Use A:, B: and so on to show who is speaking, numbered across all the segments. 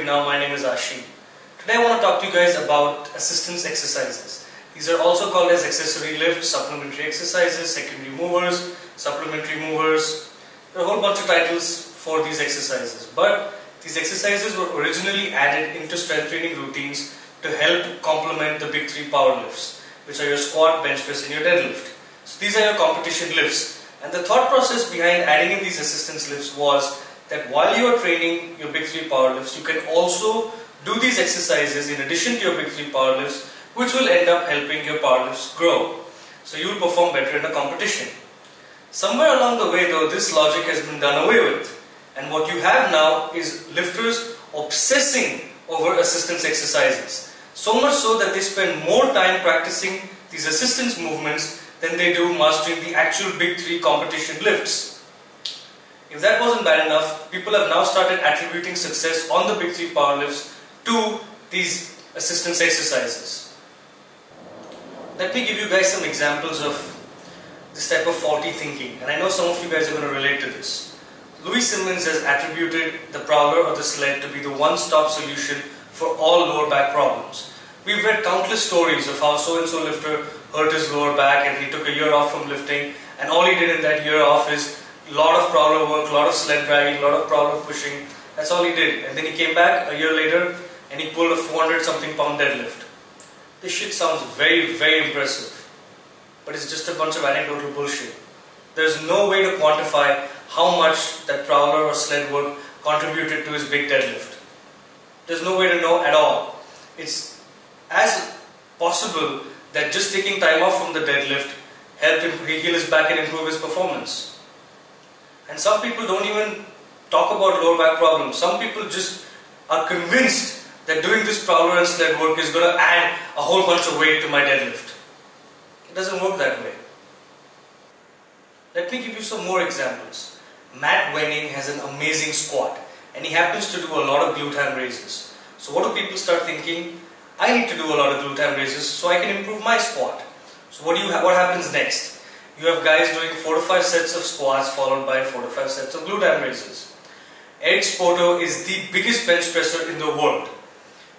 A: right now. My name is Ashi. Today I want to talk to you guys about assistance exercises. These are also called as accessory lifts, supplementary exercises, secondary movers, supplementary movers. There are a whole bunch of titles for these exercises. But these exercises were originally added into strength training routines to help complement the big three power lifts, which are your squat, bench press and your deadlift. So these are your competition lifts. And the thought process behind adding in these assistance lifts was that while you are training your big three power lifts, you can also do these exercises in addition to your big three power lifts, which will end up helping your power lifts grow. So you will perform better in a competition. Somewhere along the way though, this logic has been done away with. And what you have now is lifters obsessing over assistance exercises. So much so that they spend more time practicing these assistance movements than they do mastering the actual big three competition lifts. If that wasn't bad enough, people have now started attributing success on the big three power lifts to these assistance exercises. Let me give you guys some examples of this type of faulty thinking, and I know some of you guys are going to relate to this. Louis Simmons has attributed the prowler or the sled to be the one-stop solution for all lower back problems. We've read countless stories of how so-and-so lifter hurt his lower back and he took a year off from lifting, and all he did in that year off is a lot of prowler work, a lot of sled dragging, a lot of prowler pushing. That's all he did. And then he came back a year later and he pulled a 400 something pound deadlift. This shit sounds very, very impressive. But it's just a bunch of anecdotal bullshit. There's no way to quantify how much that prowler or sled work contributed to his big deadlift. There's no way to know at all. It's as possible that just taking time off from the deadlift helped him heal his back and improve his performance. And some people don't even talk about lower back problems. Some people just are convinced that doing this prowler and sled work is going to add a whole bunch of weight to my deadlift. It doesn't work that way. Let me give you some more examples. Matt Wenning has an amazing squat and he happens to do a lot of glute ham raises. So what do people start thinking? I need to do a lot of glute ham raises so I can improve my squat. So what happens next? You have guys doing 4 to 5 sets of squats followed by 4 to 5 sets of glute ham raises. Eric Spoto is the biggest bench presser in the world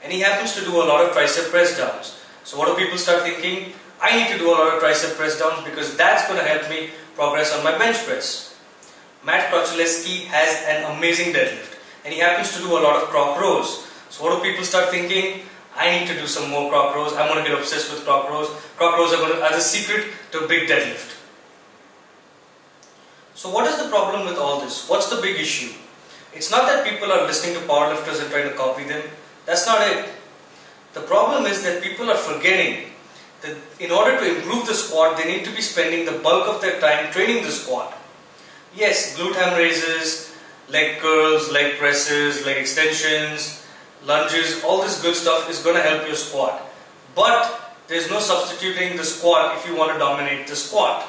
A: and he happens to do a lot of tricep press downs. So what do people start thinking? I need to do a lot of tricep press downs because that's going to help me progress on my bench press. Matt Krocholewski has an amazing deadlift and he happens to do a lot of croc rows. So what do people start thinking? I need to do some more croc rows. I'm going to get obsessed with croc rows. Croc rows are the secret to a big deadlift. So what is the problem with all this? What's the big issue? It's not that people are listening to powerlifters and trying to copy them. That's not it. The problem is that people are forgetting that in order to improve the squat, they need to be spending the bulk of their time training the squat. Yes, glute ham raises, leg curls, leg presses, leg extensions, lunges, all this good stuff is going to help your squat. But there's no substituting the squat if you want to dominate the squat.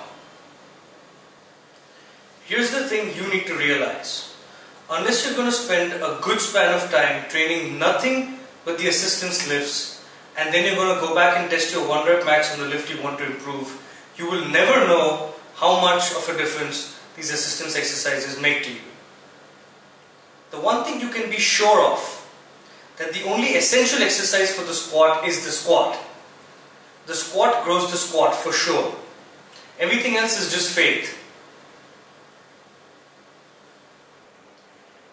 A: Here's the thing you need to realize. Unless you're going to spend a good span of time training nothing but the assistance lifts, and then you're going to go back and test your 1 rep max on the lift you want to improve, you will never know how much of a difference these assistance exercises make to you. The one thing you can be sure of, that the only essential exercise for the squat is the squat. The squat grows the squat for sure. Everything else is just faith.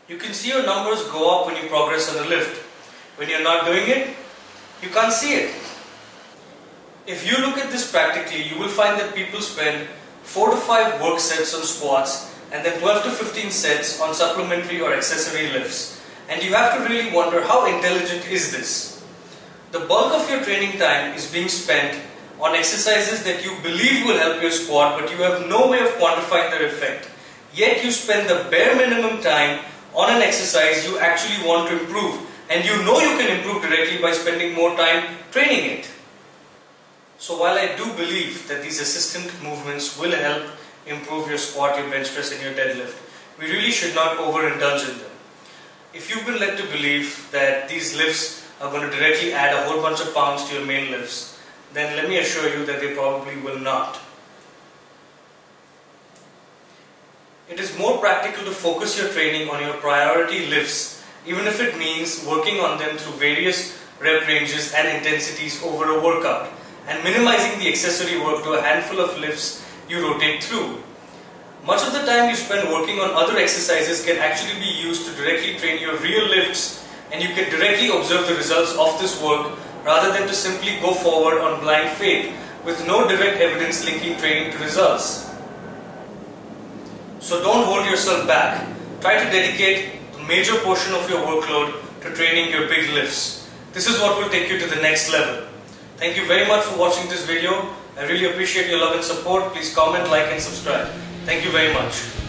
A: You can see your numbers go up when you progress on a lift. When you're not doing it, you can't see it. If you look at this practically, you will find that people spend 4 to 5 work sets on squats and then 12 to 15 sets on supplementary or accessory lifts. And you have to really wonder, how intelligent is this? The bulk of your training time is being spent on exercises that you believe will help your squat, but you have no way of quantifying their effect. Yet you spend the bare minimum time on an exercise you actually want to improve, and you know you can improve directly by spending more time training it. So while I do believe that these assistant movements will help improve your squat, your bench press and your deadlift, we really should not overindulge in them. If you've been led to believe that these lifts are going to directly add a whole bunch of pounds to your main lifts, then let me assure you that they probably will not. It is more practical to focus your training on your priority lifts even if it means working on them through various rep ranges and intensities over a workout, and minimizing the accessory work to a handful of lifts you rotate through. Much of the time you spend working on other exercises can actually be used to directly train your real lifts, and you can directly observe the results of this work rather than to simply go forward on blind faith with no direct evidence linking training to results. So don't hold yourself back. Try to dedicate a major portion of your workload to training your big lifts. This is what will take you to the next level. Thank you very much for watching this video. I really appreciate your love and support. Please comment, like and subscribe. Thank you very much.